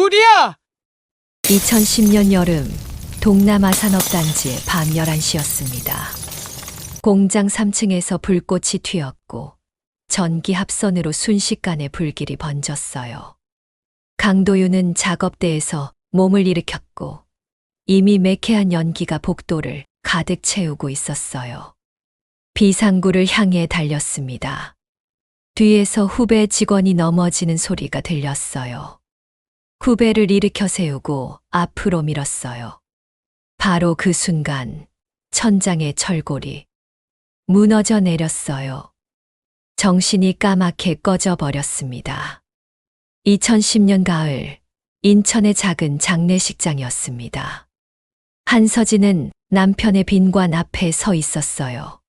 불이야! 2010년 여름 동남아 산업단지의 밤 11시였습니다. 공장 3층에서 불꽃이 튀었고 전기 합선으로 순식간에 불길이 번졌어요. 강도윤은 작업대에서 몸을 일으켰고 이미 매캐한 연기가 복도를 가득 채우고 있었어요. 비상구를 향해 달렸습니다. 뒤에서 후배 직원이 넘어지는 소리가 들렸어요. 후배를 일으켜 세우고 앞으로 밀었어요. 바로 그 순간 천장의 철골이 무너져 내렸어요. 정신이 까맣게 꺼져 버렸습니다. 2010년 가을 인천의 작은 장례식장이었습니다. 한서진은 남편의 빈관 앞에 서 있었어요.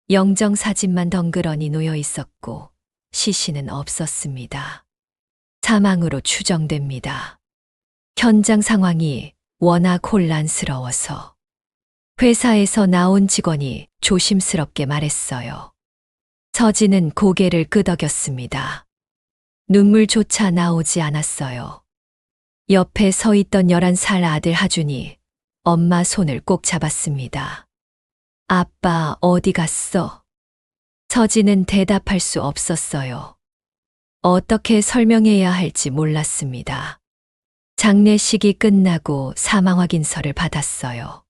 영정사진만 덩그러니 놓여 있었고 시신은 없었습니다. 사망으로 추정됩니다. 현장 상황이 워낙 혼란스러워서 회사에서 나온 직원이 조심스럽게 말했어요. 서진은 고개를 끄덕였습니다. 눈물조차 나오지 않았어요. 옆에 서 있던 11살 아들 하준이 엄마 손을 꼭 잡았습니다. 아빠 어디 갔어? 서진은 대답할 수 없었어요. 어떻게 설명해야 할지 몰랐습니다. 장례식이 끝나고 사망 확인서를 받았어요.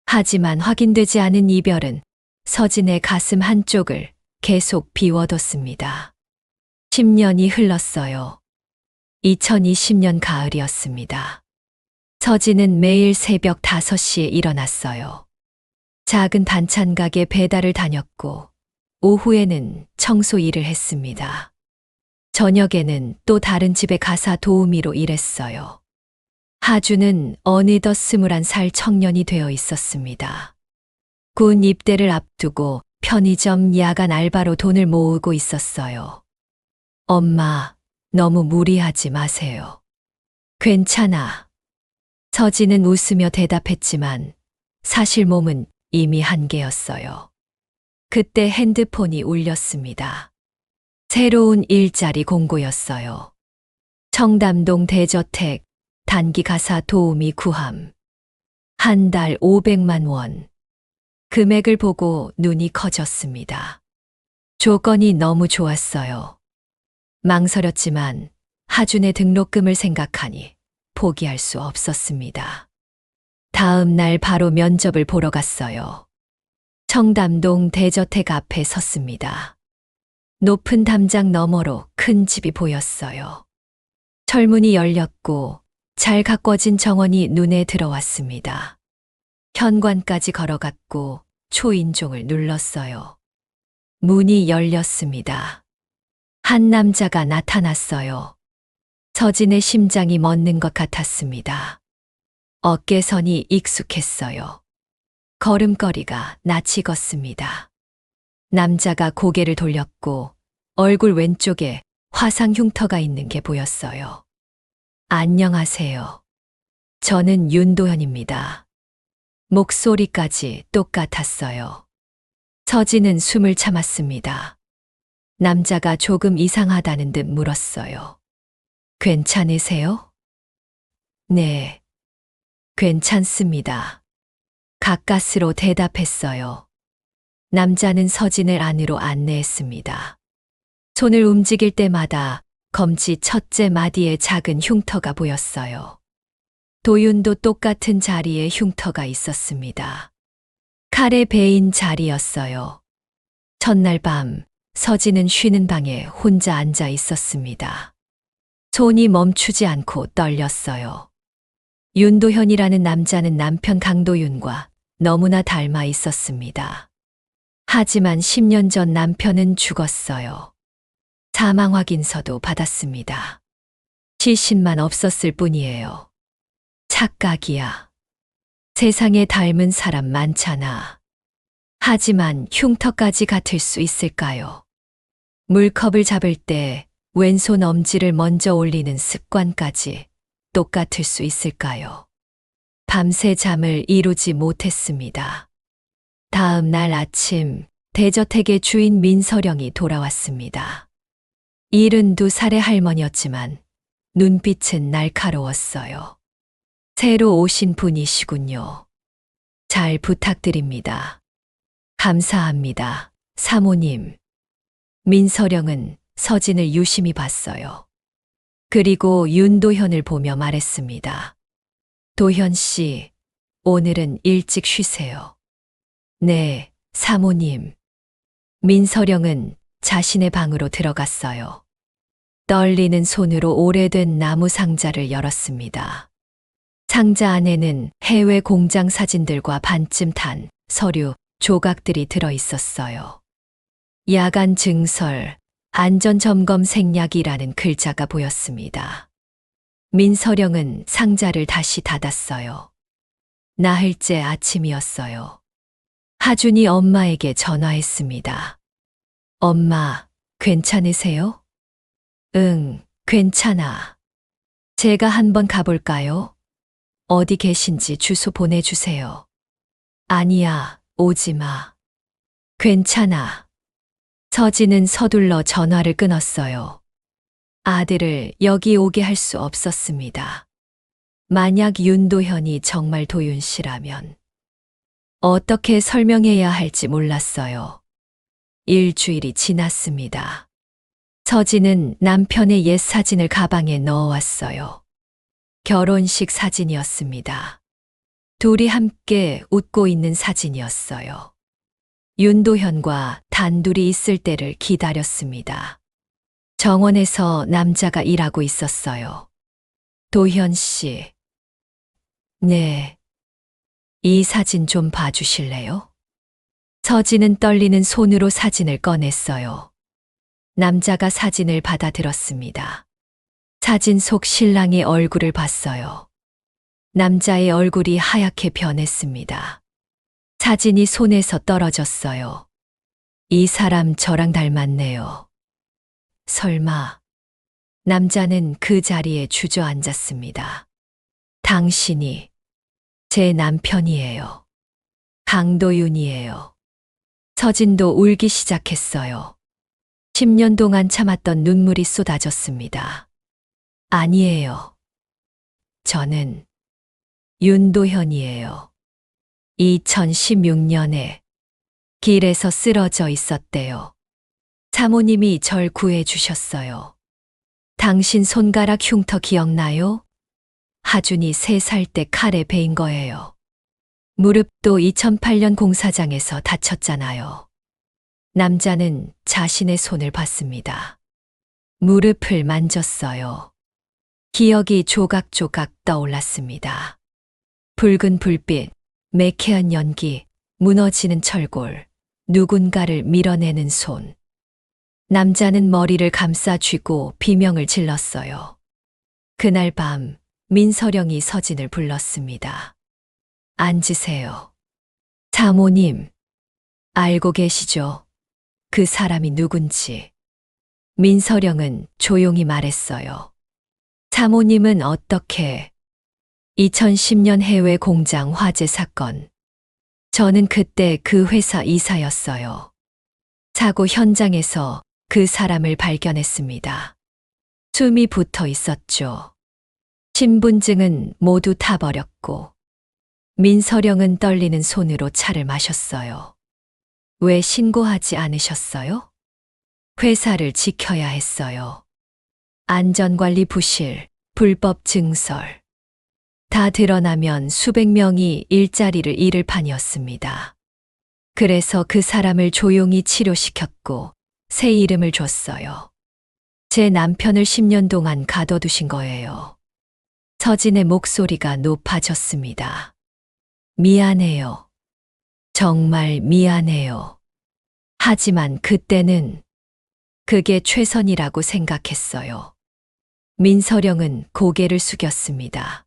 하지만 확인되지 않은 이별은 서진의 가슴 한쪽을 계속 비워뒀습니다. 10년이 흘렀어요. 2020년 가을이었습니다. 서진은 매일 새벽 5시에 일어났어요. 작은 반찬 가게 배달을 다녔고 오후에는 청소 일을 했습니다. 저녁에는 또 다른 집에 가사 도우미로 일했어요. 하주는 어느덧 21살 청년이 되어 있었습니다. 군 입대를 앞두고 편의점 야간 알바로 돈을 모으고 있었어요. 엄마, 너무 무리하지 마세요. 괜찮아. 서진은 웃으며 대답했지만 사실 몸은 이미 한계였어요. 그때 핸드폰이 울렸습니다. 새로운 일자리 공고였어요. 청담동 대저택 단기 가사 도우미 구함. 한 달 500만 원. 금액을 보고 눈이 커졌습니다. 조건이 너무 좋았어요. 망설였지만 하준의 등록금을 생각하니 포기할 수 없었습니다. 다음 날 바로 면접을 보러 갔어요. 청담동 대저택 앞에 섰습니다. 높은 담장 너머로 큰 집이 보였어요. 철문이 열렸고 잘 가꿔진 정원이 눈에 들어왔습니다. 현관까지 걸어갔고 초인종을 눌렀어요. 문이 열렸습니다. 한 남자가 나타났어요. 서진의 심장이 멎는 것 같았습니다. 어깨선이 익숙했어요. 걸음걸이가 낯이 익었습니다. 남자가 고개를 돌렸고 얼굴 왼쪽에 화상 흉터가 있는 게 보였어요. 안녕하세요. 저는 윤도현입니다. 목소리까지 똑같았어요. 서진은 숨을 참았습니다. 남자가 조금 이상하다는 듯 물었어요. 괜찮으세요? 네, 괜찮습니다. 가까스로 대답했어요. 남자는 서진을 안으로 안내했습니다. 손을 움직일 때마다 검지 첫째 마디에 작은 흉터가 보였어요. 도윤도 똑같은 자리에 흉터가 있었습니다. 칼에 베인 자리였어요. 첫날 밤 서진은 쉬는 방에 혼자 앉아 있었습니다. 손이 멈추지 않고 떨렸어요. 윤도현이라는 남자는 남편 강도윤과 너무나 닮아 있었습니다. 하지만 10년 전 남편은 죽었어요. 사망 확인서도 받았습니다. 시신만 없었을 뿐이에요. 착각이야. 세상에 닮은 사람 많잖아. 하지만 흉터까지 같을 수 있을까요? 물컵을 잡을 때 왼손 엄지를 먼저 올리는 습관까지 똑같을 수 있을까요? 밤새 잠을 이루지 못했습니다. 다음 날 아침 대저택의 주인 민서령이 돌아왔습니다. 72살의 할머니였지만 눈빛은 날카로웠어요. 새로 오신 분이시군요. 잘 부탁드립니다. 감사합니다, 사모님. 민서령은 서진을 유심히 봤어요. 그리고 윤도현을 보며 말했습니다. 도현 씨, 오늘은 일찍 쉬세요. 네, 사모님. 민서령은 자신의 방으로 들어갔어요. 떨리는 손으로 오래된 나무 상자를 열었습니다. 상자 안에는 해외 공장 사진들과 반쯤 탄 서류, 조각들이 들어 있었어요. 야간 증설, 안전점검 생략이라는 글자가 보였습니다. 민서령은 상자를 다시 닫았어요. 나흘째 아침이었어요. 하준이 엄마에게 전화했습니다. 엄마, 괜찮으세요? 응, 괜찮아. 제가 한번 가볼까요? 어디 계신지 주소 보내주세요. 아니야, 오지 마. 괜찮아. 서진은 서둘러 전화를 끊었어요. 아들을 여기 오게 할 수 없었습니다. 만약 윤도현이 정말 도윤 씨라면 어떻게 설명해야 할지 몰랐어요. 일주일이 지났습니다. 서진은 남편의 옛 사진을 가방에 넣어왔어요. 결혼식 사진이었습니다. 둘이 함께 웃고 있는 사진이었어요. 윤도현과 단둘이 있을 때를 기다렸습니다. 정원에서 남자가 일하고 있었어요. 도현 씨. 네. 이 사진 좀 봐주실래요? 서진은 떨리는 손으로 사진을 꺼냈어요. 남자가 사진을 받아들었습니다. 사진 속 신랑의 얼굴을 봤어요. 남자의 얼굴이 하얗게 변했습니다. 사진이 손에서 떨어졌어요. 이 사람 저랑 닮았네요. 설마. 남자는 그 자리에 주저앉았습니다. 당신이 제 남편이에요. 강도윤이에요. 서진도 울기 시작했어요. 10년 동안 참았던 눈물이 쏟아졌습니다. 아니에요. 저는 윤도현이에요. 2016년에 길에서 쓰러져 있었대요. 사모님이 절 구해 주셨어요. 당신 손가락 흉터 기억나요? 하준이 3살 때 칼에 베인 거예요. 무릎도 2008년 공사장에서 다쳤잖아요. 남자는 자신의 손을 봤습니다. 무릎을 만졌어요. 기억이 조각조각 떠올랐습니다. 붉은 불빛, 매캐한 연기, 무너지는 철골, 누군가를 밀어내는 손. 남자는 머리를 감싸 쥐고 비명을 질렀어요. 그날 밤 민서령이 서진을 불렀습니다. 앉으세요. 사모님, 알고 계시죠? 그 사람이 누군지. 민서령은 조용히 말했어요. 사모님은 어떻게? 2010년 해외 공장 화재 사건. 저는 그때 그 회사 이사였어요. 사고 현장에서 그 사람을 발견했습니다. 숨이 붙어 있었죠. 신분증은 모두 타버렸고. 민서령은 떨리는 손으로 차를 마셨어요. 왜 신고하지 않으셨어요? 회사를 지켜야 했어요. 안전관리 부실, 불법 증설. 다 드러나면 수백 명이 일자리를 잃을 판이었습니다. 그래서 그 사람을 조용히 치료시켰고 새 이름을 줬어요. 제 남편을 10년 동안 가둬두신 거예요. 서진의 목소리가 높아졌습니다. 미안해요. 정말 미안해요. 하지만 그때는 그게 최선이라고 생각했어요. 민서령은 고개를 숙였습니다.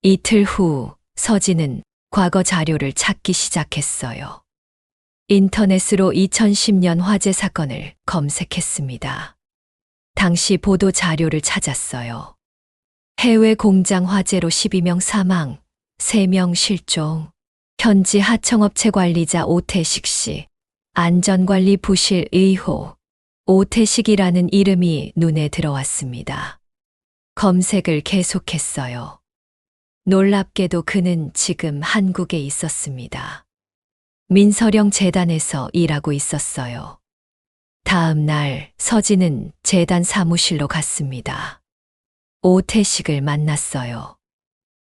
이틀 후 서진은 과거 자료를 찾기 시작했어요. 인터넷으로 2010년 화재 사건을 검색했습니다. 당시 보도 자료를 찾았어요. 해외 공장 화재로 12명 사망, 3명 실종, 현지 하청업체 관리자 오태식 씨, 안전관리 부실 의혹, 오태식이라는 이름이 눈에 들어왔습니다. 검색을 계속했어요. 놀랍게도 그는 지금 한국에 있었습니다. 민서령 재단에서 일하고 있었어요. 다음 날 서진은 재단 사무실로 갔습니다. 오태식을 만났어요.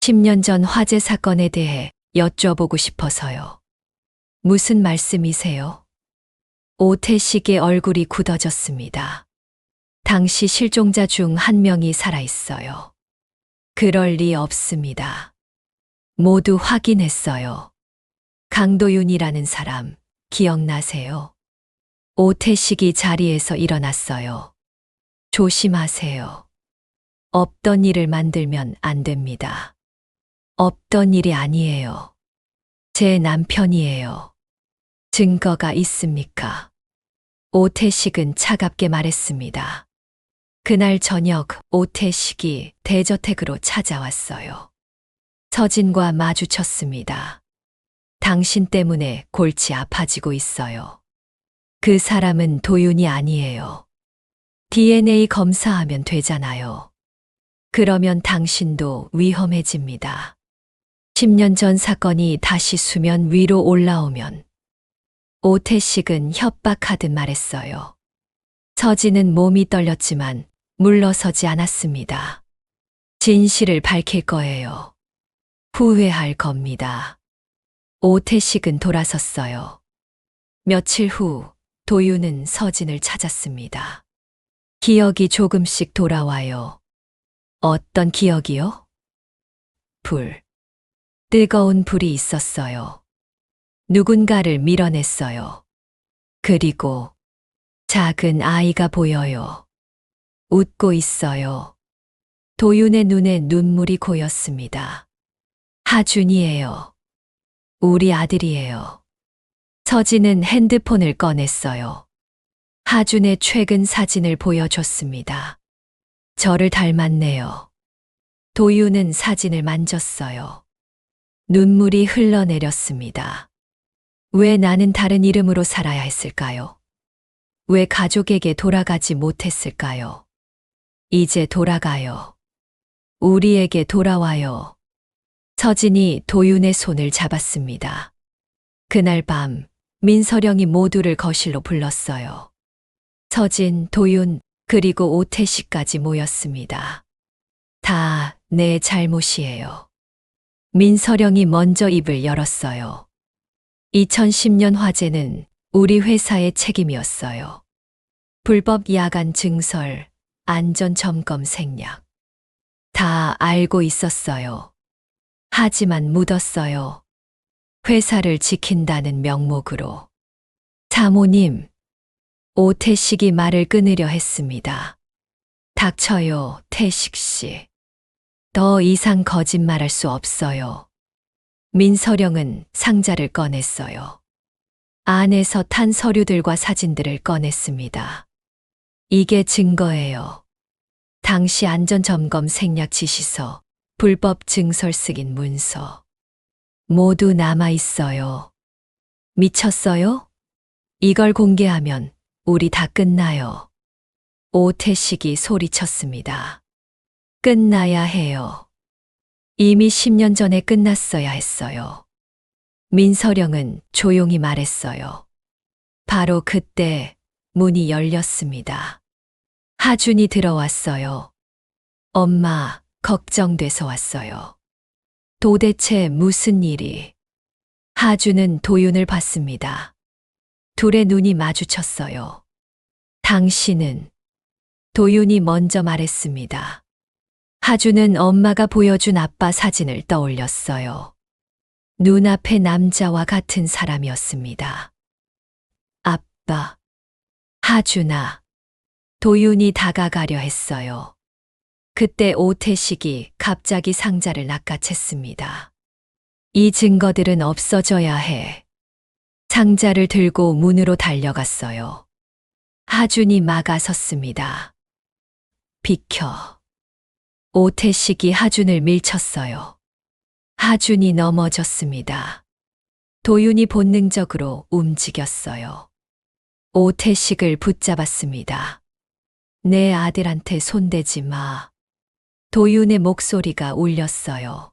10년 전 화재 사건에 대해 여쭤보고 싶어서요. 무슨 말씀이세요? 오태식의 얼굴이 굳어졌습니다. 당시 실종자 중 한 명이 살아있어요. 그럴 리 없습니다. 모두 확인했어요. 강도윤이라는 사람 기억나세요? 오태식이 자리에서 일어났어요. 조심하세요. 없던 일을 만들면 안 됩니다. 없던 일이 아니에요. 제 남편이에요. 증거가 있습니까? 오태식은 차갑게 말했습니다. 그날 저녁 오태식이 대저택으로 찾아왔어요. 서진과 마주쳤습니다. 당신 때문에 골치 아파지고 있어요. 그 사람은 도윤이 아니에요. DNA 검사하면 되잖아요. 그러면 당신도 위험해집니다. 10년 전 사건이 다시 수면 위로 올라오면 오태식은 협박하듯 말했어요. 서진은 몸이 떨렸지만 물러서지 않았습니다. 진실을 밝힐 거예요. 후회할 겁니다. 오태식은 돌아섰어요. 며칠 후 도윤은 서진을 찾았습니다. 기억이 조금씩 돌아와요. 어떤 기억이요? 불. 뜨거운 불이 있었어요. 누군가를 밀어냈어요. 그리고 작은 아이가 보여요. 웃고 있어요. 도윤의 눈에 눈물이 고였습니다. 하준이에요. 우리 아들이에요. 서진은 핸드폰을 꺼냈어요. 하준의 최근 사진을 보여줬습니다. 저를 닮았네요. 도윤은 사진을 만졌어요. 눈물이 흘러내렸습니다. 왜 나는 다른 이름으로 살아야 했을까요? 왜 가족에게 돌아가지 못했을까요? 이제 돌아가요. 우리에게 돌아와요. 서진이 도윤의 손을 잡았습니다. 그날 밤 민서령이 모두를 거실로 불렀어요. 서진, 도윤, 그리고 오태식까지 모였습니다. 다 내 잘못이에요. 민서령이 먼저 입을 열었어요. 2010년 화재는 우리 회사의 책임이었어요. 불법 야간 증설, 안전점검 생략. 다 알고 있었어요. 하지만 묻었어요. 회사를 지킨다는 명목으로. 사모님, 오태식이 말을 끊으려 했습니다. 닥쳐요, 태식 씨. 더 이상 거짓말할 수 없어요. 민서령은 상자를 꺼냈어요. 안에서 탄 서류들과 사진들을 꺼냈습니다. 이게 증거예요. 당시 안전점검 생략 지시서, 불법 증설 승인 문서. 모두 남아 있어요. 미쳤어요? 이걸 공개하면 우리 다 끝나요. 오태식이 소리쳤습니다. 끝나야 해요. 이미 10년 전에 끝났어야 했어요. 민서령은 조용히 말했어요. 바로 그때 문이 열렸습니다. 하준이 들어왔어요. 엄마, 걱정돼서 왔어요. 도대체 무슨 일이? 하준은 도윤을 봤습니다. 둘의 눈이 마주쳤어요. 당신은? 도윤이 먼저 말했습니다. 하준은 엄마가 보여준 아빠 사진을 떠올렸어요. 눈앞의 남자와 같은 사람이었습니다. 아빠. 하준아. 도윤이 다가가려 했어요. 그때 오태식이 갑자기 상자를 낚아챘습니다. 이 증거들은 없어져야 해. 상자를 들고 문으로 달려갔어요. 하준이 막아섰습니다. 비켜. 오태식이 하준을 밀쳤어요. 하준이 넘어졌습니다. 도윤이 본능적으로 움직였어요. 오태식을 붙잡았습니다. 내 아들한테 손대지 마. 도윤의 목소리가 울렸어요.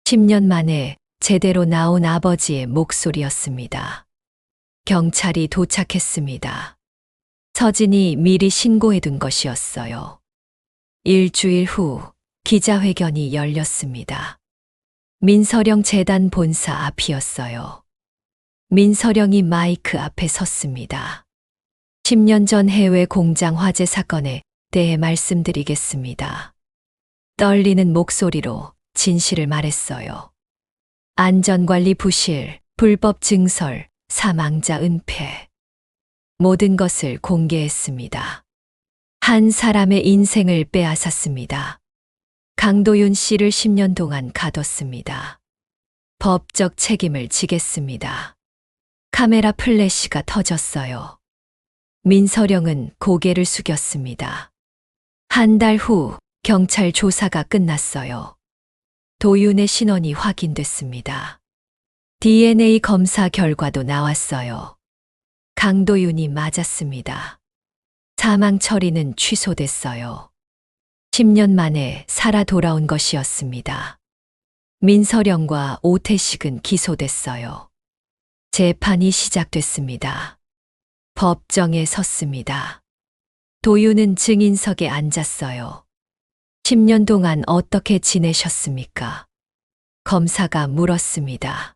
10년 만에 제대로 나온 아버지의 목소리였습니다. 경찰이 도착했습니다. 서진이 미리 신고해둔 것이었어요. 일주일 후 기자회견이 열렸습니다. 민서령 재단 본사 앞이었어요. 민서령이 마이크 앞에 섰습니다. 10년 전 해외 공장 화재 사건에 대해 말씀드리겠습니다. 떨리는 목소리로 진실을 말했어요. 안전관리 부실, 불법 증설, 사망자 은폐. 모든 것을 공개했습니다. 한 사람의 인생을 빼앗았습니다. 강도윤 씨를 10년 동안 가뒀습니다. 법적 책임을 지겠습니다. 카메라 플래시가 터졌어요. 민서령은 고개를 숙였습니다. 한 달 후 경찰 조사가 끝났어요. 도윤의 신원이 확인됐습니다. DNA 검사 결과도 나왔어요. 강도윤이 맞았습니다. 사망 처리는 취소됐어요. 10년 만에 살아 돌아온 것이었습니다. 민서령과 오태식은 기소됐어요. 재판이 시작됐습니다. 법정에 섰습니다. 도윤은 증인석에 앉았어요. 10년 동안 어떻게 지내셨습니까? 검사가 물었습니다.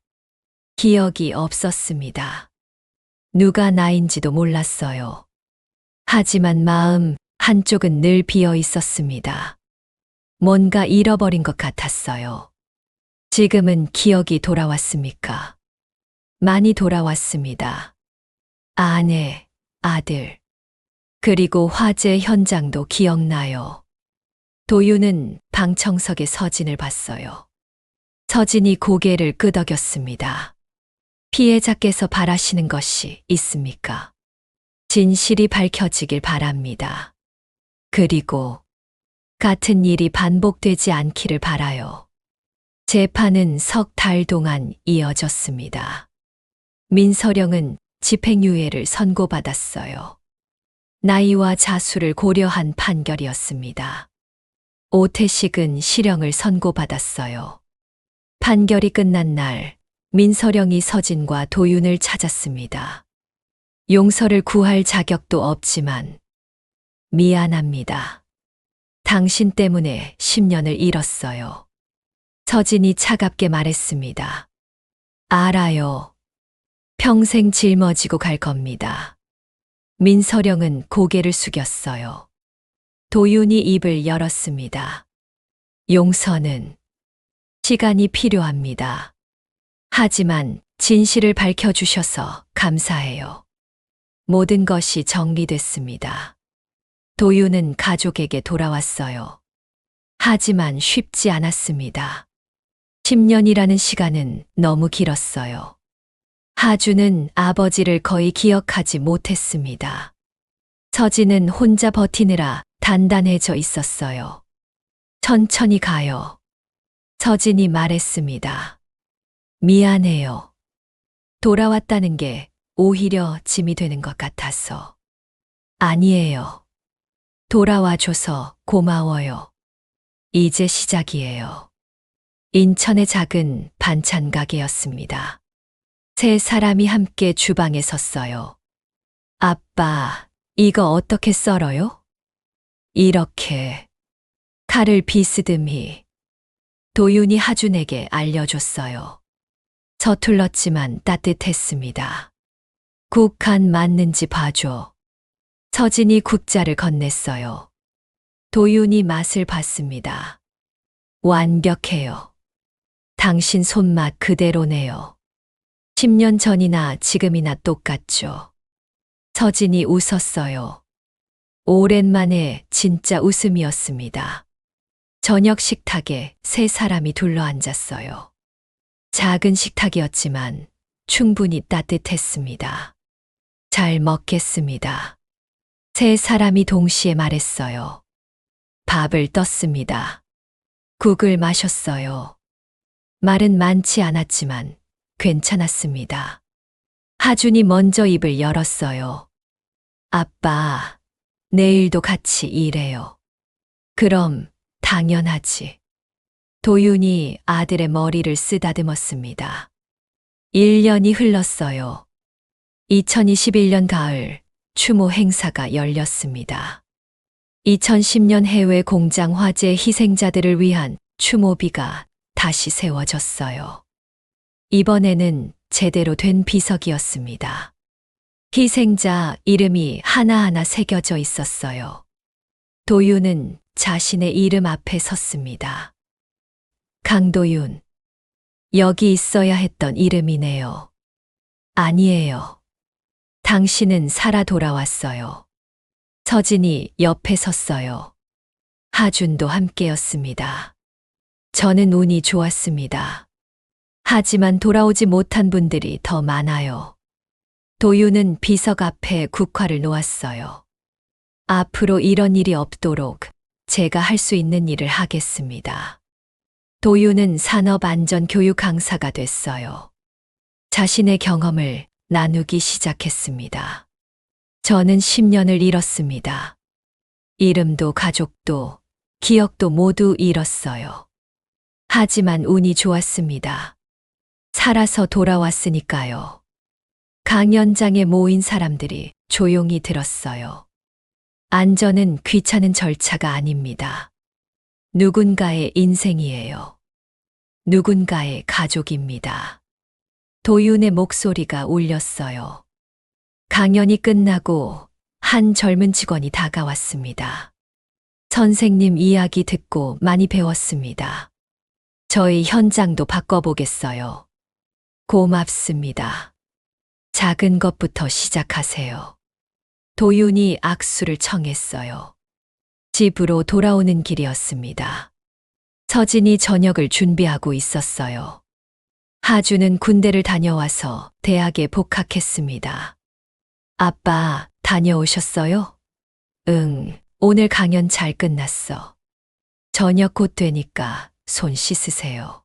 기억이 없었습니다. 누가 나인지도 몰랐어요. 하지만 마음 한쪽은 늘 비어 있었습니다. 뭔가 잃어버린 것 같았어요. 지금은 기억이 돌아왔습니까? 많이 돌아왔습니다. 아내, 아들, 그리고 화재 현장도 기억나요. 도윤은 방청석에 서진을 봤어요. 서진이 고개를 끄덕였습니다. 피해자께서 바라시는 것이 있습니까? 진실이 밝혀지길 바랍니다. 그리고 같은 일이 반복되지 않기를 바라요. 재판은 석 달 동안 이어졌습니다. 민서령은 집행유예를 선고받았어요. 나이와 자수를 고려한 판결이었습니다. 오태식은 실형을 선고받았어요. 판결이 끝난 날, 민서령이 서진과 도윤을 찾았습니다. 용서를 구할 자격도 없지만 미안합니다. 당신 때문에 10년을 잃었어요. 서진이 차갑게 말했습니다. 알아요. 평생 짊어지고 갈 겁니다. 민서령은 고개를 숙였어요. 도윤이 입을 열었습니다. 용서는 시간이 필요합니다. 하지만 진실을 밝혀주셔서 감사해요. 모든 것이 정리됐습니다. 도윤은 가족에게 돌아왔어요. 하지만 쉽지 않았습니다. 10년이라는 시간은 너무 길었어요. 하주는 아버지를 거의 기억하지 못했습니다. 서진은 혼자 버티느라 단단해져 있었어요. 천천히 가요. 서진이 말했습니다. 미안해요. 돌아왔다는 게 오히려 짐이 되는 것 같아서. 아니에요. 돌아와줘서 고마워요. 이제 시작이에요. 인천의 작은 반찬 가게였습니다. 세 사람이 함께 주방에 섰어요. 아빠, 이거 어떻게 썰어요? 이렇게. 칼을 비스듬히. 도윤이 하준에게 알려줬어요. 서툴렀지만 따뜻했습니다. 국 간 맞는지 봐줘. 서진이 국자를 건넸어요. 도윤이 맛을 봤습니다. 완벽해요. 당신 손맛 그대로네요. 10년 전이나 지금이나 똑같죠. 서진이 웃었어요. 오랜만에 진짜 웃음이었습니다. 저녁 식탁에 세 사람이 둘러앉았어요. 작은 식탁이었지만 충분히 따뜻했습니다. 잘 먹겠습니다. 세 사람이 동시에 말했어요. 밥을 떴습니다. 국을 마셨어요. 말은 많지 않았지만 괜찮았습니다. 하준이 먼저 입을 열었어요. 아빠, 내일도 같이 일해요. 그럼 당연하지. 도윤이 아들의 머리를 쓰다듬었습니다. 1년이 흘렀어요. 2021년 가을 추모 행사가 열렸습니다. 2010년 해외 공장 화재 희생자들을 위한 추모비가 다시 세워졌어요. 이번에는 제대로 된 비석이었습니다. 희생자 이름이 하나하나 새겨져 있었어요. 도윤은 자신의 이름 앞에 섰습니다. 강도윤. 여기 있어야 했던 이름이네요. 아니에요. 당신은 살아 돌아왔어요. 서진이 옆에 섰어요. 하준도 함께였습니다. 저는 운이 좋았습니다. 하지만 돌아오지 못한 분들이 더 많아요. 도윤은 비석 앞에 국화를 놓았어요. 앞으로 이런 일이 없도록 제가 할 수 있는 일을 하겠습니다. 도윤은 산업안전교육 강사가 됐어요. 자신의 경험을 나누기 시작했습니다. 저는 10년을 잃었습니다. 이름도 가족도 기억도 모두 잃었어요. 하지만 운이 좋았습니다. 살아서 돌아왔으니까요. 강연장에 모인 사람들이 조용히 들었어요. 안전은 귀찮은 절차가 아닙니다. 누군가의 인생이에요. 누군가의 가족입니다. 도윤의 목소리가 울렸어요. 강연이 끝나고 한 젊은 직원이 다가왔습니다. 선생님 이야기 듣고 많이 배웠습니다. 저희 현장도 바꿔보겠어요. 고맙습니다. 작은 것부터 시작하세요. 도윤이 악수를 청했어요. 집으로 돌아오는 길이었습니다. 서진이 저녁을 준비하고 있었어요. 하주는 군대를 다녀와서 대학에 복학했습니다. 아빠, 다녀오셨어요? 응, 오늘 강연 잘 끝났어. 저녁 곧 되니까 손 씻으세요.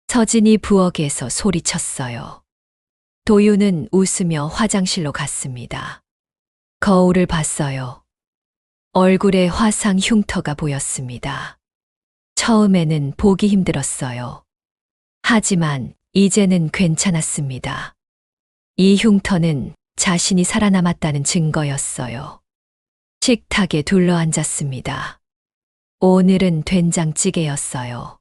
서진이 부엌에서 소리쳤어요. 도윤은 웃으며 화장실로 갔습니다. 거울을 봤어요. 얼굴에 화상 흉터가 보였습니다. 처음에는 보기 힘들었어요. 하지만 이제는 괜찮았습니다. 이 흉터는 자신이 살아남았다는 증거였어요. 식탁에 둘러앉았습니다. 오늘은 된장찌개였어요.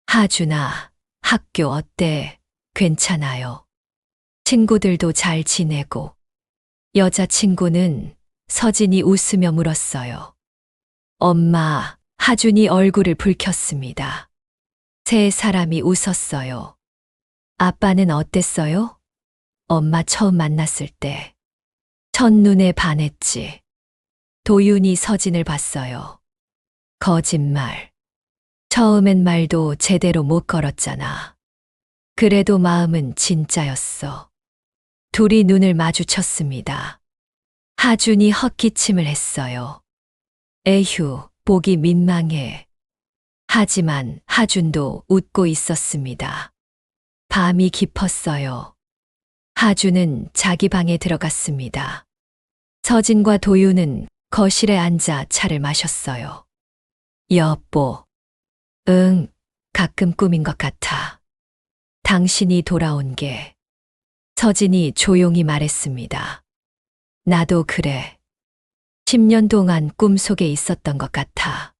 하준아, 학교 어때? 괜찮아요. 친구들도 잘 지내고. 여자친구는 서진이 웃으며 물었어요. 엄마, 하준이 얼굴을 붉혔습니다. 세 사람이 웃었어요. 아빠는 어땠어요? 엄마 처음 만났을 때 첫눈에 반했지. 도윤이 서진을 봤어요. 거짓말. 처음엔 말도 제대로 못 걸었잖아. 그래도 마음은 진짜였어. 둘이 눈을 마주쳤습니다. 하준이 헛기침을 했어요. 에휴, 보기 민망해. 하지만 하준도 웃고 있었습니다. 밤이 깊었어요. 하준은 자기 방에 들어갔습니다. 서진과 도윤은 거실에 앉아 차를 마셨어요. 여보. 응, 가끔 꿈인 것 같아. 당신이 돌아온 게. 서진이 조용히 말했습니다. 나도 그래. 10년 동안 꿈속에 있었던 것 같아.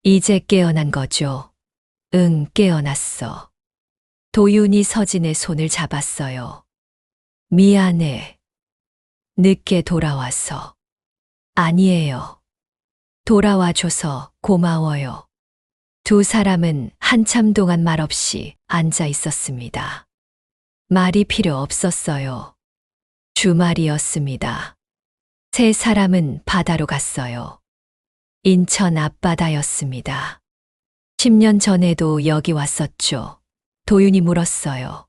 이제 깨어난 거죠. 응, 깨어났어. 도윤이 서진의 손을 잡았어요. 미안해. 늦게 돌아와서. 아니에요. 돌아와줘서 고마워요. 두 사람은 한참 동안 말없이 앉아 있었습니다. 말이 필요 없었어요. 주말이었습니다. 세 사람은 바다로 갔어요. 인천 앞바다였습니다. 10년 전에도 여기 왔었죠. 도윤이 물었어요.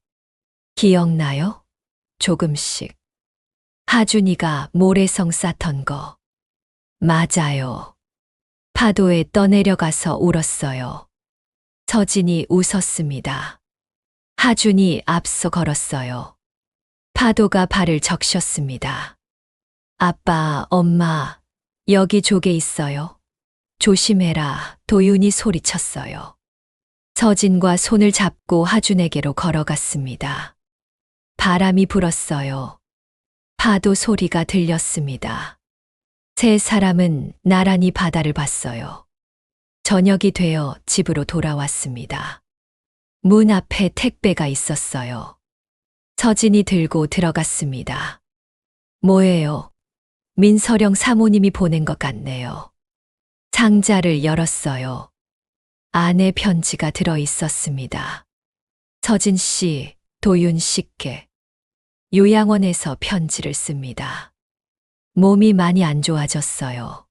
기억나요? 조금씩. 하준이가 모래성 쌓던 거. 맞아요. 파도에 떠내려가서 울었어요. 서진이 웃었습니다. 하준이 앞서 걸었어요. 파도가 발을 적셨습니다. 아빠, 엄마, 여기 조개 있어요. 조심해라, 도윤이 소리쳤어요. 서진과 손을 잡고 하준에게로 걸어갔습니다. 바람이 불었어요. 파도 소리가 들렸습니다. 세 사람은 나란히 바다를 봤어요. 저녁이 되어 집으로 돌아왔습니다. 문 앞에 택배가 있었어요. 서진이 들고 들어갔습니다. 뭐예요? 민서령 사모님이 보낸 것 같네요. 상자를 열었어요. 안에 편지가 들어 있었습니다. 서진 씨, 도윤 씨께 요양원에서 편지를 씁니다. 몸이 많이 안 좋아졌어요.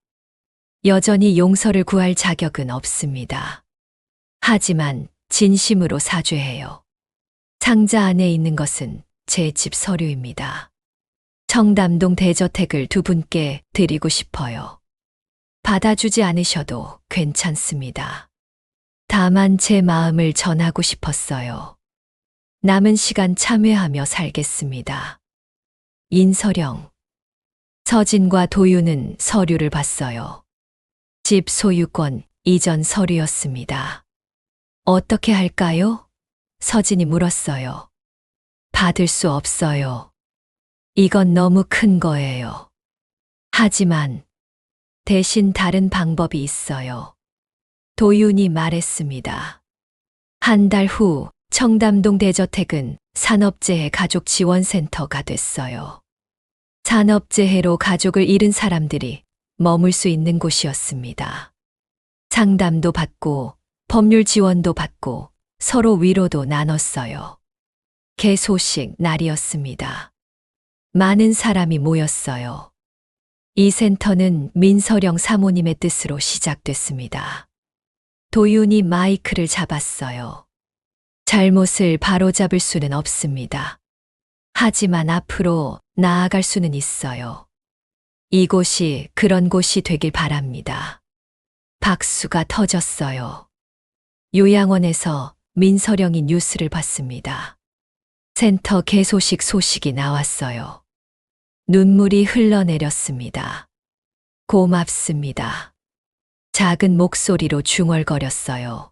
여전히 용서를 구할 자격은 없습니다. 하지만 진심으로 사죄해요. 상자 안에 있는 것은 제 집 서류입니다. 청담동 대저택을 두 분께 드리고 싶어요. 받아주지 않으셔도 괜찮습니다. 다만 제 마음을 전하고 싶었어요. 남은 시간 참회하며 살겠습니다. 인서령. 서진과 도윤은 서류를 봤어요. 집 소유권 이전 서류였습니다. 어떻게 할까요? 서진이 물었어요. 받을 수 없어요. 이건 너무 큰 거예요. 하지만 대신 다른 방법이 있어요. 도윤이 말했습니다. 한 달 후 청담동 대저택은 산업재해 가족지원센터가 됐어요. 산업재해로 가족을 잃은 사람들이 머물 수 있는 곳이었습니다. 상담도 받고 법률 지원도 받고 서로 위로도 나눴어요. 개소식 날이었습니다. 많은 사람이 모였어요. 이 센터는 민서령 사모님의 뜻으로 시작됐습니다. 도윤이 마이크를 잡았어요. 잘못을 바로잡을 수는 없습니다. 하지만 앞으로 나아갈 수는 있어요. 이곳이 그런 곳이 되길 바랍니다. 박수가 터졌어요. 요양원에서 민서령이 뉴스를 봤습니다. 센터 개소식 소식이 나왔어요. 눈물이 흘러내렸습니다. 고맙습니다. 작은 목소리로 중얼거렸어요.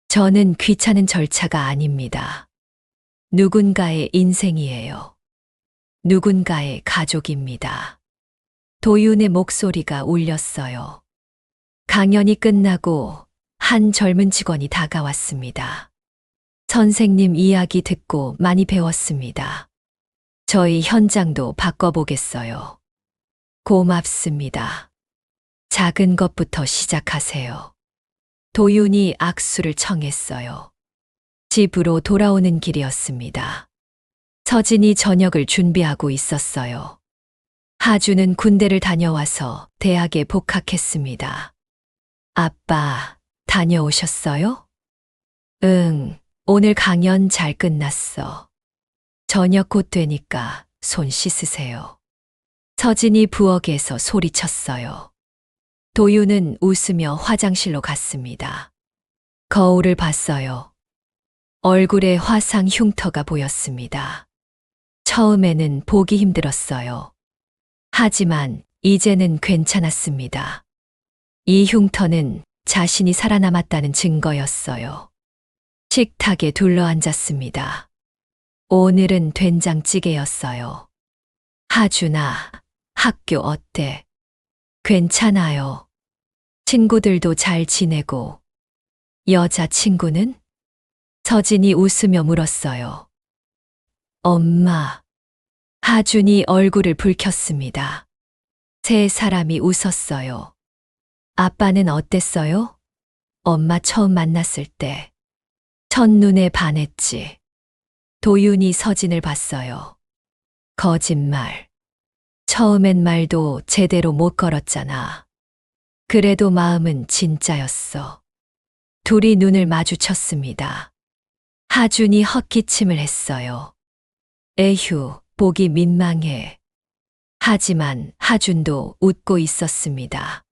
저는 귀찮은 절차가 아닙니다. 누군가의 인생이에요. 누군가의 가족입니다. 도윤의 목소리가 울렸어요. 강연이 끝나고 한 젊은 직원이 다가왔습니다. 선생님 이야기 듣고 많이 배웠습니다. 저희 현장도 바꿔보겠어요. 고맙습니다. 작은 것부터 시작하세요. 도윤이 악수를 청했어요. 집으로 돌아오는 길이었습니다. 서진이 저녁을 준비하고 있었어요. 하주는 군대를 다녀와서 대학에 복학했습니다. 아빠, 다녀오셨어요? 응, 오늘 강연 잘 끝났어. 저녁 곧 되니까 손 씻으세요. 서진이 부엌에서 소리쳤어요. 도윤은 웃으며 화장실로 갔습니다. 거울을 봤어요. 얼굴에 화상 흉터가 보였습니다. 처음에는 보기 힘들었어요. 하지만 이제는 괜찮았습니다. 이 흉터는 자신이 살아남았다는 증거였어요. 식탁에 둘러앉았습니다. 오늘은 된장찌개였어요. 하준아, 학교 어때? 괜찮아요. 친구들도 잘 지내고. 여자친구는? 서진이 웃으며 물었어요. 엄마. 하준이 얼굴을 붉혔습니다. 세 사람이 웃었어요. 아빠는 어땠어요? 엄마 처음 만났을 때. 첫눈에 반했지. 도윤이 서진을 봤어요. 거짓말. 처음엔 말도 제대로 못 걸었잖아. 그래도 마음은 진짜였어. 둘이 눈을 마주쳤습니다. 하준이 헛기침을 했어요. 에휴, 보기 민망해. 하지만 하준도 웃고 있었습니다.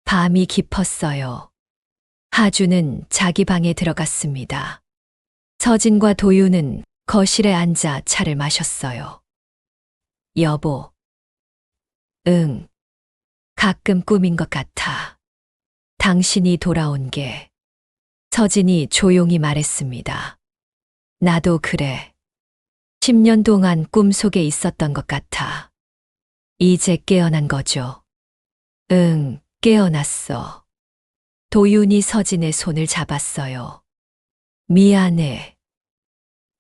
밤이 깊었어요. 하준은 자기 방에 들어갔습니다. 서진과 도윤은 거실에 앉아 차를 마셨어요. 여보. 응. 가끔 꿈인 것 같아. 당신이 돌아온 게. 서진이 조용히 말했습니다. 나도 그래. 10년 동안 꿈속에 있었던 것 같아. 이제 깨어난 거죠. 응, 깨어났어. 도윤이 서진의 손을 잡았어요. 미안해.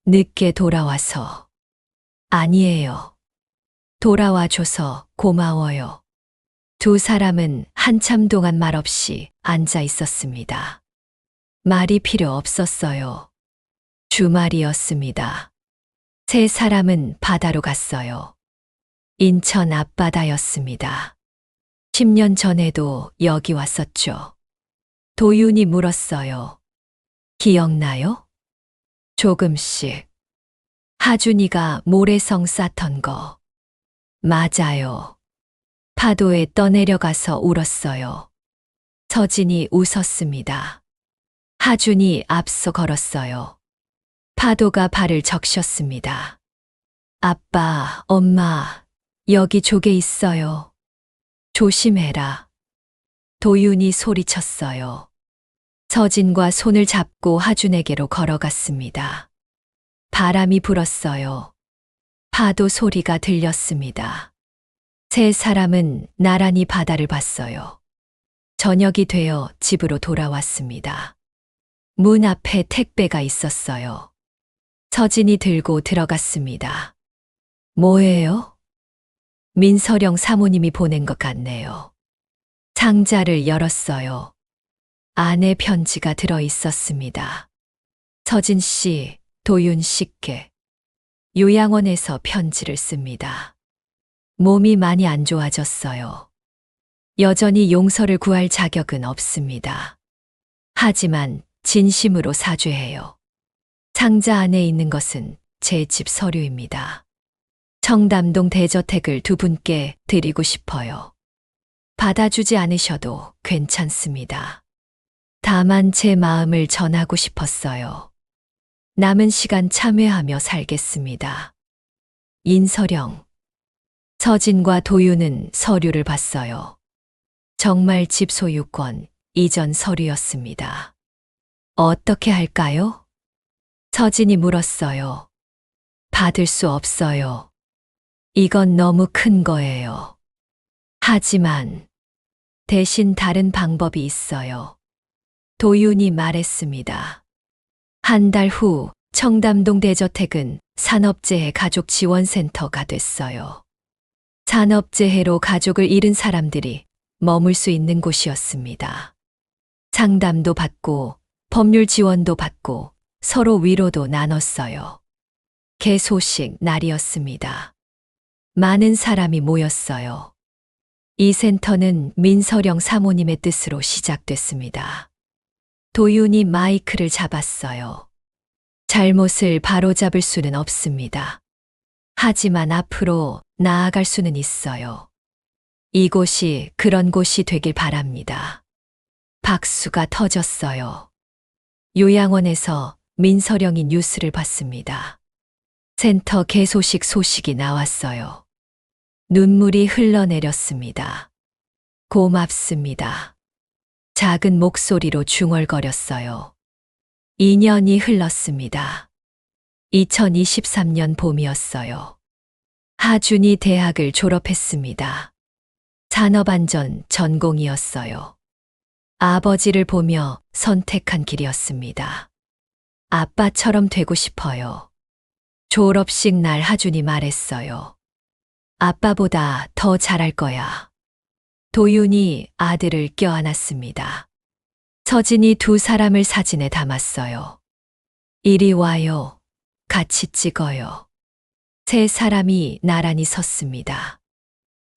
늦게 돌아와서. 아니에요. 돌아와줘서 고마워요. 두 사람은 한참 동안 말없이 앉아 있었습니다. 말이 필요 없었어요. 주말이었습니다. 세 사람은 바다로 갔어요. 인천 앞바다였습니다. 10년 전에도 여기 왔었죠. 도윤이 물었어요. 기억나요? 조금씩. 하준이가 모래성 쌓던 거. 맞아요. 파도에 떠내려가서 울었어요. 서진이 웃었습니다. 하준이 앞서 걸었어요. 파도가 발을 적셨습니다. 아빠, 엄마, 여기 조개 있어요. 조심해라. 도윤이 소리쳤어요. 서진과 손을 잡고 하준에게로 걸어갔습니다. 바람이 불었어요. 파도 소리가 들렸습니다. 세 사람은 나란히 바다를 봤어요. 저녁이 되어 집으로 돌아왔습니다. 문 앞에 택배가 있었어요. 서진이 들고 들어갔습니다. 뭐예요? 민서령 사모님이 보낸 것 같네요. 상자를 열었어요. 안에 편지가 들어 있었습니다. 서진 씨, 도윤 씨께. 요양원에서 편지를 씁니다. 몸이 많이 안 좋아졌어요. 여전히 용서를 구할 자격은 없습니다. 하지만 진심으로 사죄해요. 상자 안에 있는 것은 제 집 서류입니다. 청담동 대저택을 두 분께 드리고 싶어요. 받아주지 않으셔도 괜찮습니다. 다만 제 마음을 전하고 싶었어요. 남은 시간 참회하며 살겠습니다. 인서령. 서진과 도윤은 서류를 봤어요. 정말 집 소유권 이전 서류였습니다. 어떻게 할까요? 서진이 물었어요. 받을 수 없어요. 이건 너무 큰 거예요. 하지만 대신 다른 방법이 있어요. 도윤이 말했습니다. 한 달 후 청담동 대저택은 산업재해 가족지원센터가 됐어요. 산업재해로 가족을 잃은 사람들이 머물 수 있는 곳이었습니다. 상담도 받고 법률 지원도 받고 서로 위로도 나눴어요. 개소식 날이었습니다. 많은 사람이 모였어요. 이 센터는 민서령 사모님의 뜻으로 시작됐습니다. 도윤이 마이크를 잡았어요. 잘못을 바로잡을 수는 없습니다. 하지만 앞으로 나아갈 수는 있어요. 이곳이 그런 곳이 되길 바랍니다. 박수가 터졌어요. 요양원에서 민서령이 뉴스를 봤습니다. 센터 개소식 소식이 나왔어요. 눈물이 흘러내렸습니다. 고맙습니다. 작은 목소리로 중얼거렸어요. 2년이 흘렀습니다. 2023년 봄이었어요. 하준이 대학을 졸업했습니다. 산업안전 전공이었어요. 아버지를 보며 선택한 길이었습니다. 아빠처럼 되고 싶어요. 졸업식 날 하준이 말했어요. 아빠보다 더 잘할 거야. 도윤이 아들을 껴안았습니다. 서진이 두 사람을 사진에 담았어요. 이리 와요. 같이 찍어요. 세 사람이 나란히 섰습니다.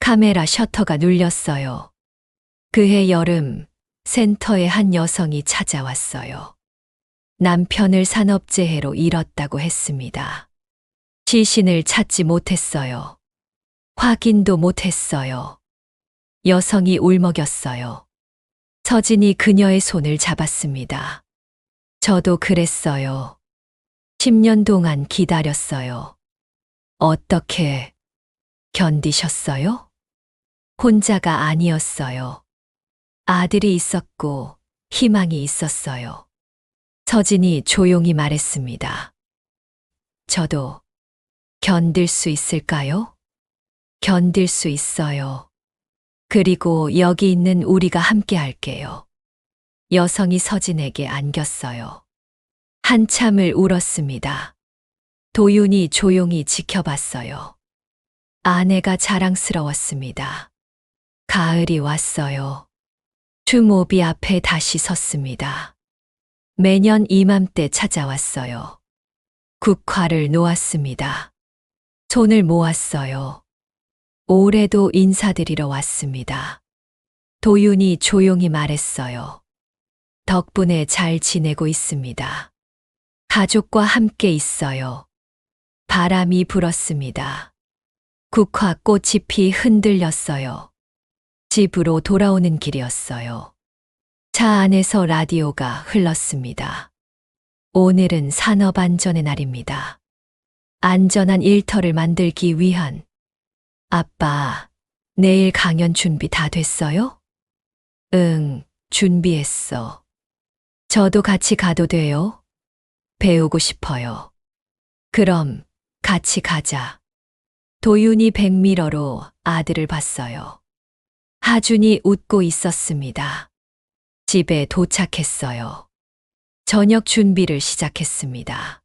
카메라 셔터가 눌렸어요. 그해 여름 센터에 한 여성이 찾아왔어요. 남편을 산업재해로 잃었다고 했습니다. 시신을 찾지 못했어요. 확인도 못했어요. 여성이 울먹였어요. 서진이 그녀의 손을 잡았습니다. 저도 그랬어요. 10년 동안 기다렸어요. 어떻게 견디셨어요? 혼자가 아니었어요. 아들이 있었고 희망이 있었어요. 서진이 조용히 말했습니다. 저도 견딜 수 있을까요? 견딜 수 있어요. 그리고 여기 있는 우리가 함께 할게요. 여성이 서진에게 안겼어요. 한참을 울었습니다. 도윤이 조용히 지켜봤어요. 아내가 자랑스러웠습니다. 가을이 왔어요. 주모비 앞에 다시 섰습니다. 매년 이맘때 찾아왔어요. 국화를 놓았습니다. 손을 모았어요. 올해도 인사드리러 왔습니다. 도윤이 조용히 말했어요. 덕분에 잘 지내고 있습니다. 가족과 함께 있어요. 바람이 불었습니다. 국화 꽃잎이 흔들렸어요. 집으로 돌아오는 길이었어요. 차 안에서 라디오가 흘렀습니다. 오늘은 산업안전의 날입니다. 안전한 일터를 만들기 위한. 아빠, 내일 강연 준비 다 됐어요? 응, 준비했어. 저도 같이 가도 돼요? 배우고 싶어요. 그럼 같이 가자. 도윤이 백미러로 아들을 봤어요. 하준이 웃고 있었습니다. 집에 도착했어요. 저녁 준비를 시작했습니다.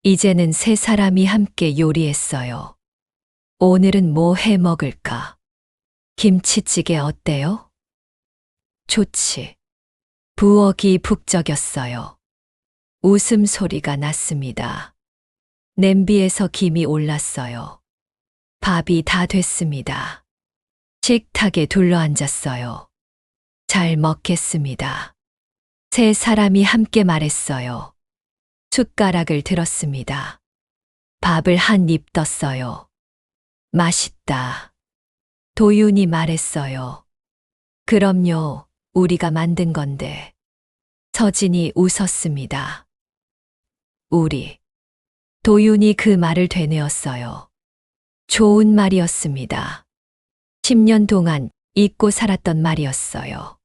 이제는 세 사람이 함께 요리했어요. 오늘은 뭐 해 먹을까? 김치찌개 어때요? 좋지. 부엌이 북적였어요. 웃음소리가 났습니다. 냄비에서 김이 올랐어요. 밥이 다 됐습니다. 식탁에 둘러앉았어요. 잘 먹겠습니다. 세 사람이 함께 말했어요. 숟가락을 들었습니다. 밥을 한 입 떴어요. 맛있다. 도윤이 말했어요. 그럼요, 우리가 만든 건데. 서진이 웃었습니다. 우리. 도윤이 그 말을 되뇌었어요. 좋은 말이었습니다. 10년 동안 잊고 살았던 말이었어요.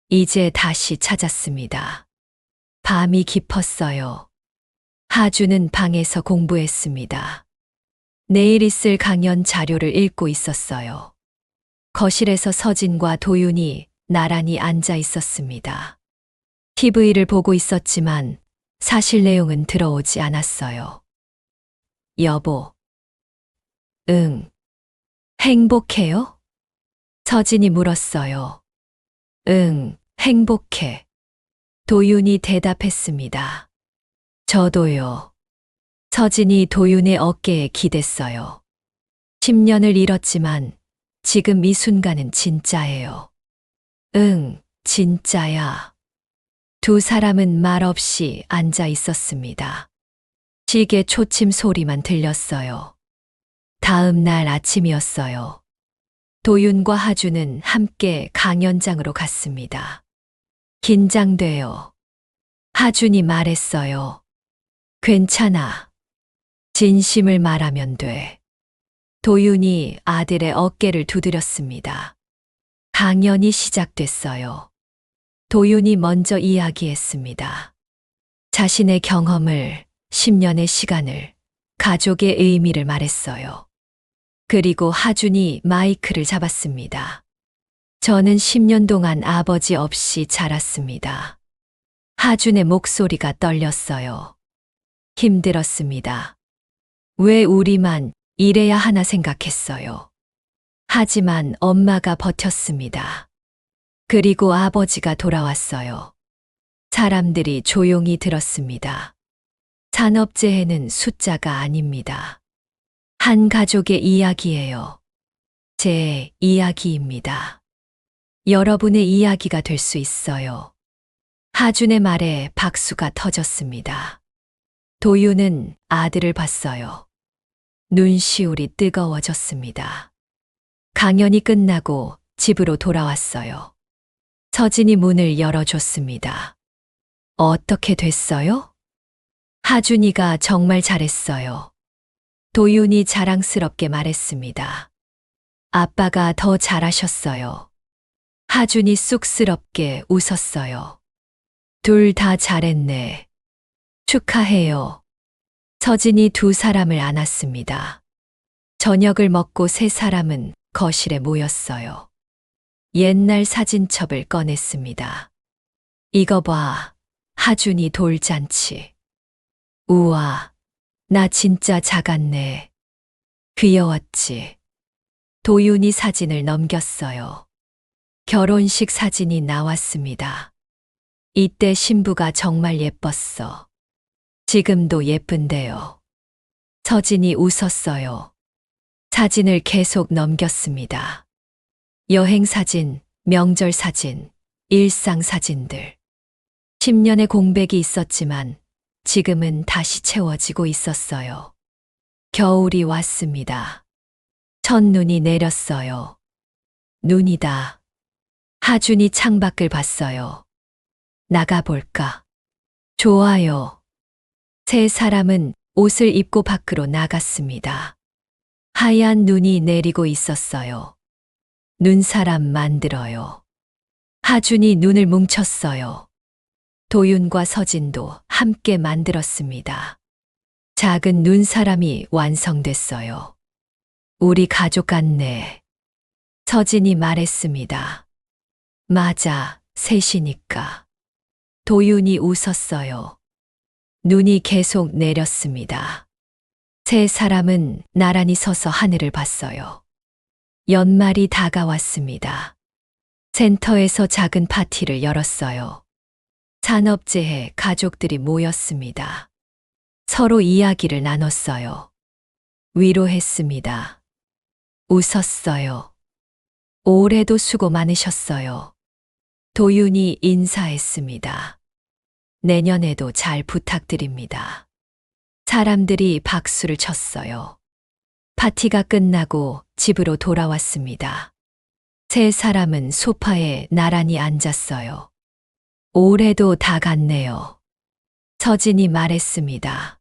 이제 다시 찾았습니다. 밤이 깊었어요. 하주는 방에서 공부했습니다. 내일 있을 강연 자료를 읽고 있었어요. 거실에서 서진과 도윤이 나란히 앉아 있었습니다. TV를 보고 있었지만 사실 내용은 들어오지 않았어요. 여보. 응. 행복해요? 서진이 물었어요. 응, 행복해. 도윤이 대답했습니다. 저도요. 서진이 도윤의 어깨에 기댔어요. 10년을 잃었지만 지금 이 순간은 진짜예요. 응, 진짜야. 두 사람은 말없이 앉아 있었습니다. 시계 초침 소리만 들렸어요. 다음 날 아침이었어요. 도윤과 하주는 함께 강연장으로 갔습니다. 긴장돼요. 하준이 말했어요. 괜찮아. 진심을 말하면 돼. 도윤이 아들의 어깨를 두드렸습니다. 강연이 시작됐어요. 도윤이 먼저 이야기했습니다. 자신의 경험을, 10년의 시간을, 가족의 의미를 말했어요. 그리고 하준이 마이크를 잡았습니다. 저는 10년 동안 아버지 없이 자랐습니다. 하준의 목소리가 떨렸어요. 힘들었습니다. 왜 우리만 이래야 하나 생각했어요. 하지만 엄마가 버텼습니다. 그리고 아버지가 돌아왔어요. 사람들이 조용히 들었습니다. 산업재해는 숫자가 아닙니다. 한 가족의 이야기예요. 제 이야기입니다. 여러분의 이야기가 될 수 있어요. 하준의 말에 박수가 터졌습니다. 도윤은 아들을 봤어요. 눈시울이 뜨거워졌습니다. 강연이 끝나고 집으로 돌아왔어요. 서진이 문을 열어줬습니다. 어떻게 됐어요? 하준이가 정말 잘했어요. 도윤이 자랑스럽게 말했습니다. 아빠가 더 잘하셨어요. 하준이 쑥스럽게 웃었어요. 둘 다 잘했네. 축하해요. 서진이 두 사람을 안았습니다. 저녁을 먹고 세 사람은 거실에 모였어요. 옛날 사진첩을 꺼냈습니다. 이거 봐, 하준이 돌잔치. 우와, 나 진짜 작았네. 귀여웠지. 도윤이 사진을 넘겼어요. 결혼식 사진이 나왔습니다. 이때 신부가 정말 예뻤어. 지금도 예쁜데요. 서진이 웃었어요. 사진을 계속 넘겼습니다. 여행 사진, 명절 사진, 일상 사진들. 10년의 공백이 있었지만 지금은 다시 채워지고 있었어요. 겨울이 왔습니다. 첫눈이 내렸어요. 눈이다. 하준이 창밖을 봤어요. 나가볼까? 좋아요. 세 사람은 옷을 입고 밖으로 나갔습니다. 하얀 눈이 내리고 있었어요. 눈사람 만들어요. 하준이 눈을 뭉쳤어요. 도윤과 서진도 함께 만들었습니다. 작은 눈사람이 완성됐어요. 우리 가족 같네. 서진이 말했습니다. 맞아, 셋이니까. 도윤이 웃었어요. 눈이 계속 내렸습니다. 세 사람은 나란히 서서 하늘을 봤어요. 연말이 다가왔습니다. 센터에서 작은 파티를 열었어요. 산업재해 가족들이 모였습니다. 서로 이야기를 나눴어요. 위로했습니다. 웃었어요. 올해도 수고 많으셨어요. 도윤이 인사했습니다. 내년에도 잘 부탁드립니다. 사람들이 박수를 쳤어요. 파티가 끝나고 집으로 돌아왔습니다. 세 사람은 소파에 나란히 앉았어요. 올해도 다 갔네요. 서진이 말했습니다.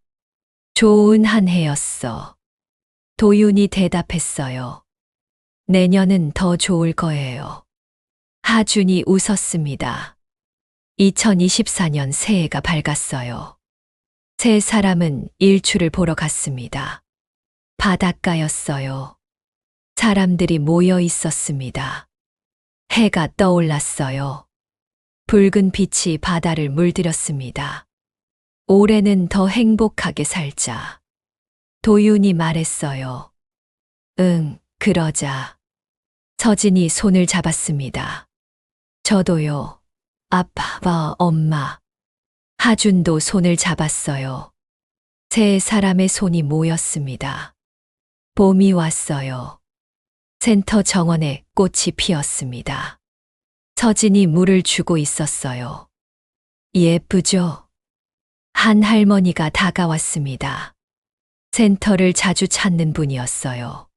좋은 한 해였어. 도윤이 대답했어요. 내년은 더 좋을 거예요. 하준이 웃었습니다. 2024년 새해가 밝았어요. 세 사람은 일출을 보러 갔습니다. 바닷가였어요. 사람들이 모여 있었습니다. 해가 떠올랐어요. 붉은 빛이 바다를 물들였습니다. 올해는 더 행복하게 살자. 도윤이 말했어요. 응, 그러자. 서진이 손을 잡았습니다. 저도요. 아빠, 엄마. 하준도 손을 잡았어요. 세 사람의 손이 모였습니다. 봄이 왔어요. 센터 정원에 꽃이 피었습니다. 서진이 물을 주고 있었어요. 예쁘죠? 한 할머니가 다가왔습니다. 센터를 자주 찾는 분이었어요.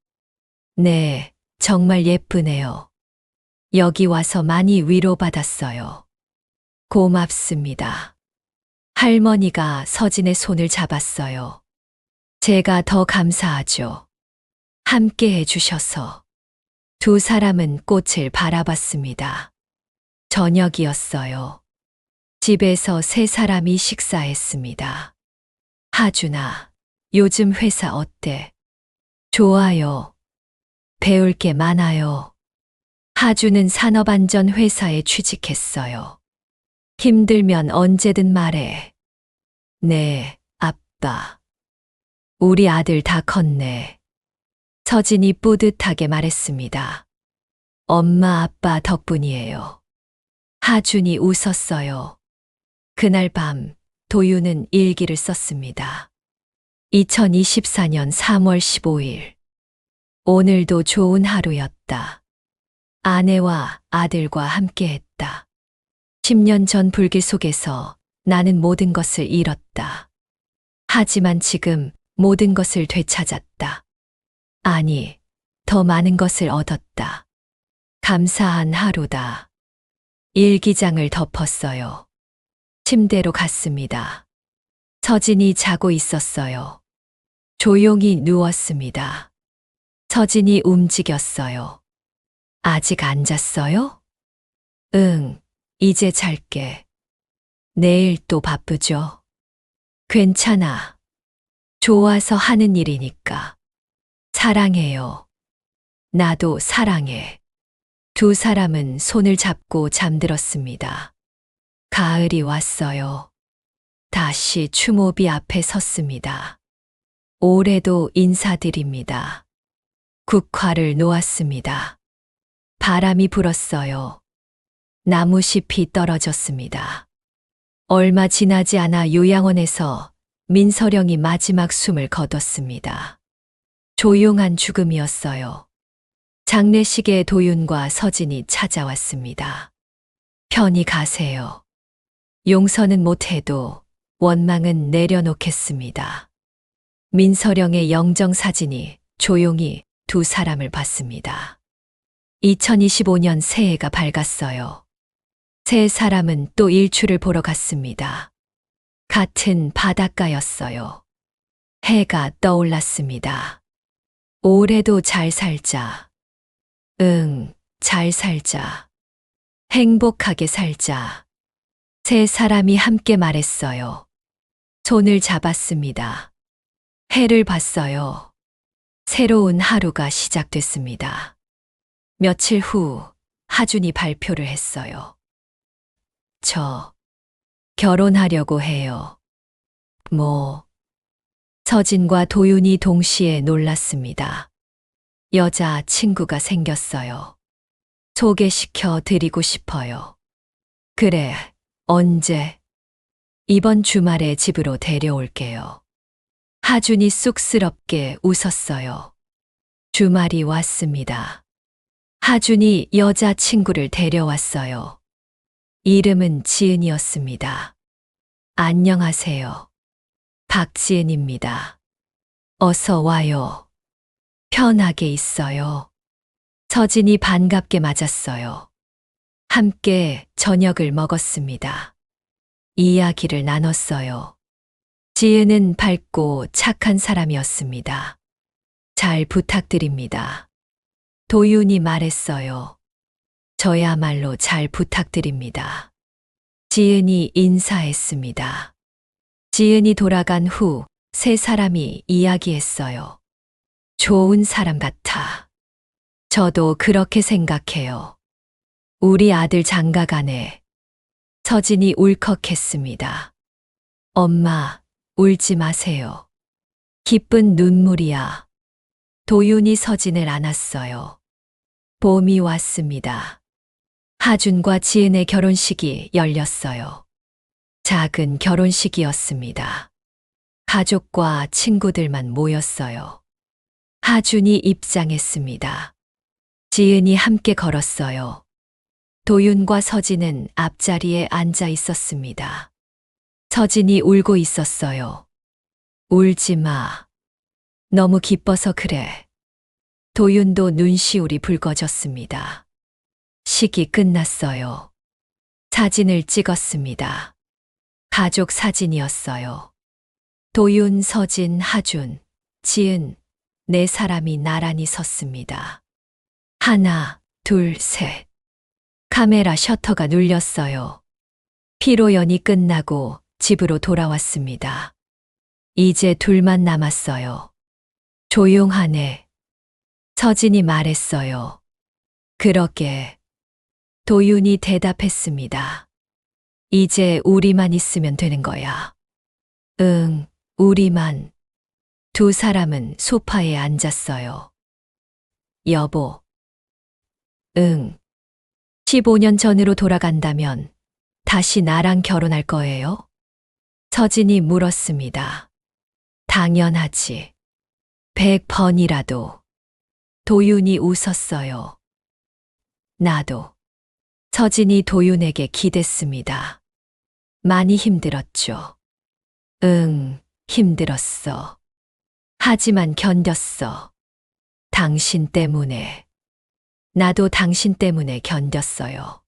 네, 정말 예쁘네요. 여기 와서 많이 위로받았어요. 고맙습니다. 할머니가 서진의 손을 잡았어요. 제가 더 감사하죠. 함께 해주셔서. 두 사람은 꽃을 바라봤습니다. 저녁이었어요. 집에서 세 사람이 식사했습니다. 하준아, 요즘 회사 어때? 좋아요. 배울 게 많아요. 하준은 산업안전회사에 취직했어요. 힘들면 언제든 말해. 네, 아빠. 우리 아들 다 컸네. 서진이 뿌듯하게 말했습니다. 엄마 아빠 덕분이에요. 하준이 웃었어요. 그날 밤 도윤은 일기를 썼습니다. 2024년 3월 15일. 오늘도 좋은 하루였다. 아내와 아들과 함께했다. 10년 전 불길 속에서 나는 모든 것을 잃었다. 하지만 지금 모든 것을 되찾았다. 아니, 더 많은 것을 얻었다. 감사한 하루다. 일기장을 덮었어요. 침대로 갔습니다. 서진이 자고 있었어요. 조용히 누웠습니다. 서진이 움직였어요. 아직 안 잤어요? 응, 이제 잘게. 내일 또 바쁘죠? 괜찮아. 좋아서 하는 일이니까. 사랑해요. 나도 사랑해. 두 사람은 손을 잡고 잠들었습니다. 가을이 왔어요. 다시 추모비 앞에 섰습니다. 올해도 인사드립니다. 국화를 놓았습니다. 바람이 불었어요. 나무잎이 떨어졌습니다. 얼마 지나지 않아 요양원에서 민서령이 마지막 숨을 거뒀습니다. 조용한 죽음이었어요. 장례식에 도윤과 서진이 찾아왔습니다. 편히 가세요. 용서는 못해도 원망은 내려놓겠습니다. 민서령의 영정사진이 조용히 두 사람을 봤습니다. 2025년 새해가 밝았어요. 세 사람은 또 일출을 보러 갔습니다. 같은 바닷가였어요. 해가 떠올랐습니다. 올해도 잘 살자. 응, 잘 살자. 행복하게 살자. 세 사람이 함께 말했어요. 손을 잡았습니다. 해를 봤어요. 새로운 하루가 시작됐습니다. 며칠 후 하준이 발표를 했어요. 저 결혼하려고 해요. 뭐? 서진과 도윤이 동시에 놀랐습니다. 여자 친구가 생겼어요. 소개시켜 드리고 싶어요. 그래, 언제? 이번 주말에 집으로 데려올게요. 하준이 쑥스럽게 웃었어요. 주말이 왔습니다. 하준이 여자 친구를 데려왔어요. 이름은 지은이었습니다. 안녕하세요. 박지은입니다. 어서 와요. 편하게 있어요. 서진이 반갑게 맞았어요. 함께 저녁을 먹었습니다. 이야기를 나눴어요. 지은은 밝고 착한 사람이었습니다. 잘 부탁드립니다. 도윤이 말했어요. 저야말로 잘 부탁드립니다. 지은이 인사했습니다. 지은이 돌아간 후 세 사람이 이야기했어요. 좋은 사람 같아. 저도 그렇게 생각해요. 우리 아들 장가가네. 서진이 울컥했습니다. 엄마, 울지 마세요. 기쁜 눈물이야. 도윤이 서진을 안았어요. 봄이 왔습니다. 하준과 지은의 결혼식이 열렸어요. 작은 결혼식이었습니다. 가족과 친구들만 모였어요. 하준이 입장했습니다. 지은이 함께 걸었어요. 도윤과 서진은 앞자리에 앉아 있었습니다. 서진이 울고 있었어요. 울지 마. 너무 기뻐서 그래. 도윤도 눈시울이 붉어졌습니다. 식이 끝났어요. 사진을 찍었습니다. 가족 사진이었어요. 도윤, 서진, 하준, 지은, 네 사람이 나란히 섰습니다. 하나, 둘, 셋. 카메라 셔터가 눌렸어요. 피로연이 끝나고 집으로 돌아왔습니다. 이제 둘만 남았어요. 조용하네. 서진이 말했어요. 그러게. 도윤이 대답했습니다. 이제 우리만 있으면 되는 거야. 응, 우리만. 두 사람은 소파에 앉았어요. 여보. 응. 15년 전으로 돌아간다면 다시 나랑 결혼할 거예요? 서진이 물었습니다. 당연하지. 100번이라도. 도윤이 웃었어요. 나도. 서진이 도윤에게 기댔습니다. 많이 힘들었죠. 응, 힘들었어. 하지만 견뎠어. 당신 때문에. 나도 당신 때문에 견뎠어요.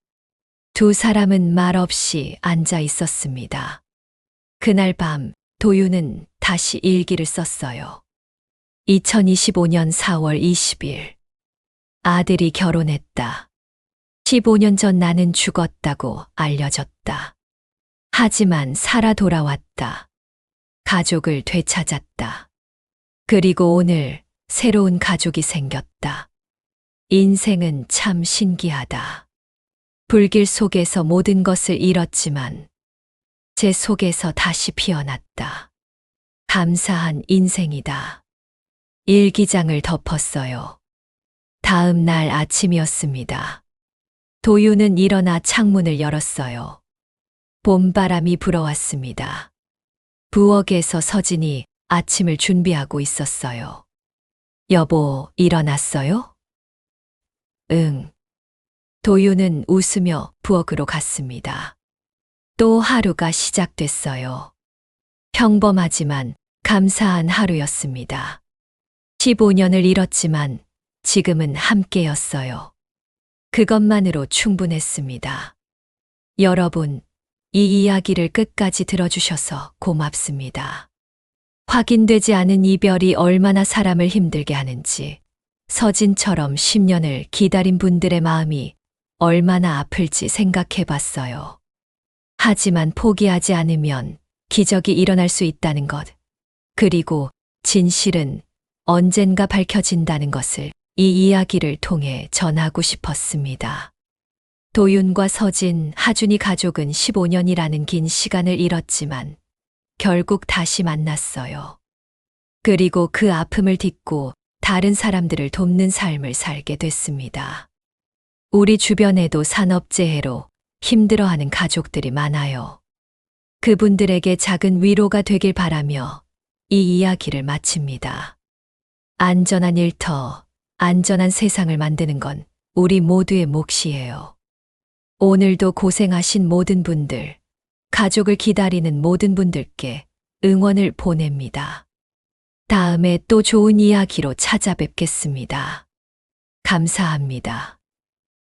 두 사람은 말없이 앉아 있었습니다. 그날 밤 도윤은 다시 일기를 썼어요. 2025년 4월 20일. 아들이 결혼했다. 15년 전 나는 죽었다고 알려졌다. 하지만 살아 돌아왔다. 가족을 되찾았다. 그리고 오늘 새로운 가족이 생겼다. 인생은 참 신기하다. 불길 속에서 모든 것을 잃었지만 제 속에서 다시 피어났다. 감사한 인생이다. 일기장을 덮었어요. 다음 날 아침이었습니다. 도윤은 일어나 창문을 열었어요. 봄바람이 불어왔습니다. 부엌에서 서진이 아침을 준비하고 있었어요. 여보, 일어났어요? 응. 도윤은 웃으며 부엌으로 갔습니다. 또 하루가 시작됐어요. 평범하지만 감사한 하루였습니다. 15년을 잃었지만 지금은 함께였어요. 그것만으로 충분했습니다. 여러분, 이 이야기를 끝까지 들어주셔서 고맙습니다. 확인되지 않은 이별이 얼마나 사람을 힘들게 하는지, 서진처럼 10년을 기다린 분들의 마음이 얼마나 아플지 생각해 봤어요. 하지만 포기하지 않으면 기적이 일어날 수 있다는 것, 그리고 진실은 언젠가 밝혀진다는 것을 이 이야기를 통해 전하고 싶었습니다. 도윤과 서진, 하준이 가족은 15년이라는 긴 시간을 잃었지만 결국 다시 만났어요. 그리고 그 아픔을 딛고 다른 사람들을 돕는 삶을 살게 됐습니다. 우리 주변에도 산업재해로 힘들어하는 가족들이 많아요. 그분들에게 작은 위로가 되길 바라며 이 이야기를 마칩니다. 안전한 일터, 안전한 세상을 만드는 건 우리 모두의 몫이에요. 오늘도 고생하신 모든 분들, 가족을 기다리는 모든 분들께 응원을 보냅니다. 다음에 또 좋은 이야기로 찾아뵙겠습니다. 감사합니다.